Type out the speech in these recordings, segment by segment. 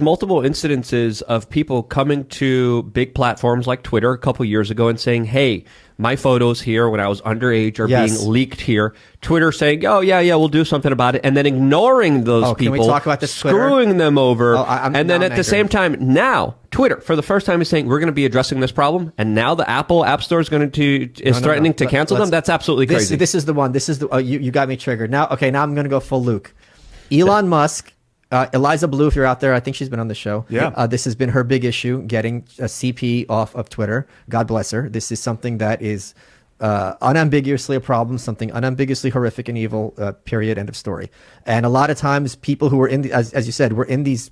there's multiple incidences of people coming to big platforms like Twitter a couple years ago and saying, hey, my photos here when I was underage are being leaked here. Twitter saying, oh, yeah, we'll do something about it. And then ignoring those people, can we talk about this, screwing them over. And then at the same time, now Twitter, for the first time, is saying we're going to be addressing this problem. And now the Apple App Store is threatening to cancel them. That's absolutely crazy. This is the one. This is the you got me triggered. Now I'm going to go full Luke. Elon Musk. Eliza Blue, if you're out there, I think she's been on the show. Yeah. This has been her big issue, getting a CP off of Twitter. God bless her. This is something that is unambiguously a problem, something unambiguously horrific and evil, period, end of story. And a lot of times people who were in, as you said, were in these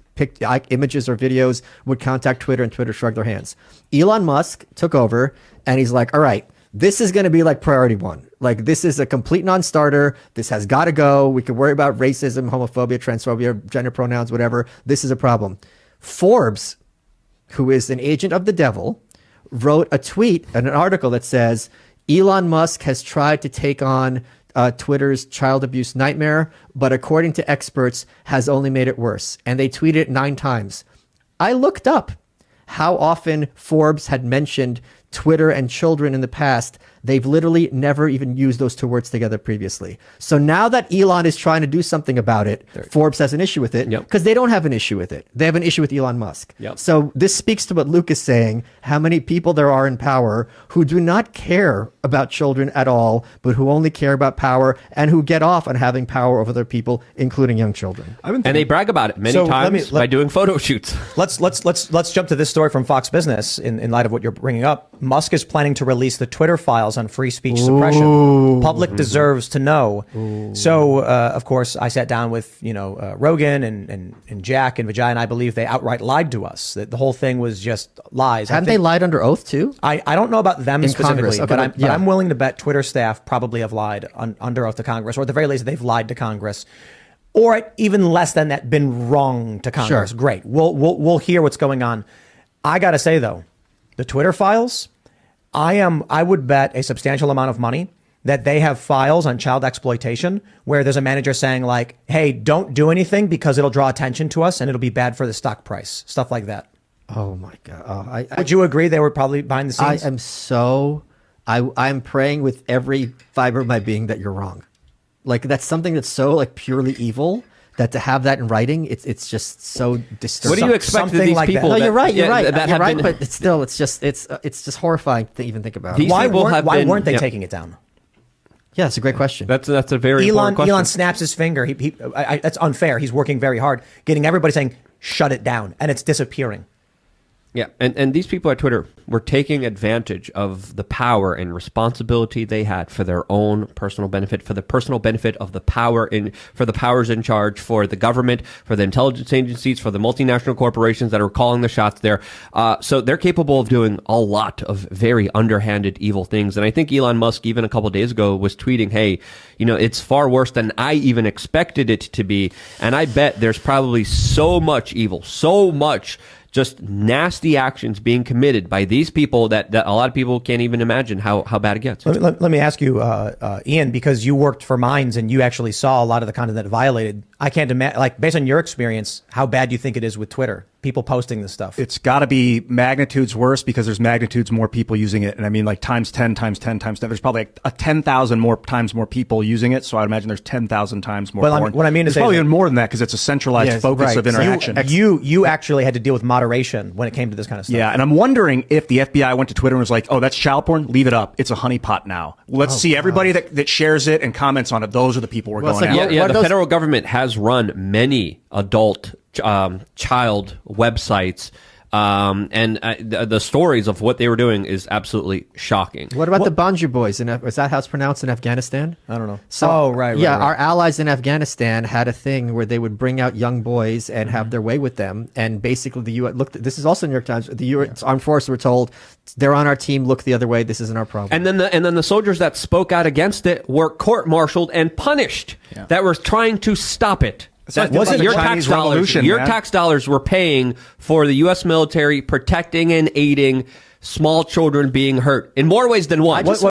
images or videos would contact Twitter and Twitter shrugged their hands. Elon Musk took over and he's like, all right, this is going to be like priority one. Like, this is a complete non-starter. This has got to go. We could worry about racism, homophobia, transphobia, gender pronouns, whatever. This is a problem. Forbes, who is an agent of the devil, wrote a tweet and an article that says, Elon Musk has tried to take on Twitter's child abuse nightmare, but according to experts, has only made it worse. And they tweeted it 9 times. I looked up how often Forbes had mentioned Twitter and children in the past. They've literally never even used those 2 words together previously. So now that Elon is trying to do something about it, Forbes has an issue with it because they don't have an issue with it. They have an issue with Elon Musk. So this speaks to what Luke is saying, how many people there are in power who do not care about children at all, but who only care about power and who get off on having power over other people, including young children. And they brag about it many times by doing photo shoots. Let's jump to this story from Fox Business in light of what you're bringing up. Musk is planning to release the Twitter files on free speech suppression. Public deserves to know. So, of course, I sat down with Rogan and Jack and Vijay, and I believe they outright lied to us. That the whole thing was just lies. Haven't they lied under oath too? I don't know about them in specifically, okay, but I'm willing to bet Twitter staff probably have lied under oath to Congress, or at the very least, they've lied to Congress. Or even less than that, been wrong to Congress. Sure. Great. We'll hear what's going on. I got to say, though, the Twitter files, I would bet a substantial amount of money that they have files on child exploitation where there's a manager saying like, hey, don't do anything because it'll draw attention to us and it'll be bad for the stock price. Stuff like that. Oh, my God. Would you agree they were probably behind the scenes? I'm praying with every fiber of my being that you're wrong. Like, that's something that's so like purely evil that to have that in writing, it's just so disturbing. What do you expect of these like people? No, you're right. You're right. You're right. Been... But it's still, it's just horrifying to even think about. Why weren't they taking it down? Yeah, that's a great question. That's a very important question. Elon snaps his finger. That's unfair. He's working very hard, getting everybody saying, shut it down. And it's disappearing. Yeah, and these people at Twitter were taking advantage of the power and responsibility they had for their own personal benefit, for the personal benefit of the for the powers in charge, for the government, for the intelligence agencies, for the multinational corporations that are calling the shots there. So they're capable of doing a lot of very underhanded, evil things. And I think Elon Musk, even a couple of days ago, was tweeting, hey, it's far worse than I even expected it to be. And I bet there's probably so much evil, so much just nasty actions being committed by these people that a lot of people can't even imagine how bad it gets. Let me ask you, Ian, because you worked for Minds and you actually saw a lot of the content that violated. I can't imagine, like, based on your experience, how bad do you think it is with Twitter? People posting this stuff. It's got to be magnitudes worse because there's magnitudes more people using it. And I mean, like times 10, times 10, times 10. There's probably like 10,000 more times more people using it. So I'd imagine there's 10,000 times more. Well, what I mean is probably even more than that because it's a centralized focus of interaction. So you actually had to deal with moderation when it came to this kind of stuff. Yeah, and I'm wondering if the FBI went to Twitter and was like, oh, that's child porn? Leave it up. It's a honeypot now. Let's see everybody that shares it and comments on it. Those are the people we're going after. Yeah, the federal government has run many adult child websites, and the stories of what they were doing is absolutely shocking. What about the Banju boys? Is that how it's pronounced in Afghanistan? I don't know. So, right. Our allies in Afghanistan had a thing where they would bring out young boys and have their way with them. And basically, the U.S. This is also New York Times. The U.S. Armed Forces were told they're on our team. Look the other way. This isn't our problem. And then the soldiers that spoke out against it were court-martialed and punished. That were trying to stop it. That wasn't your tax dollars. Your tax dollars were paying for the U.S. military protecting and aiding small children being hurt in more ways than one.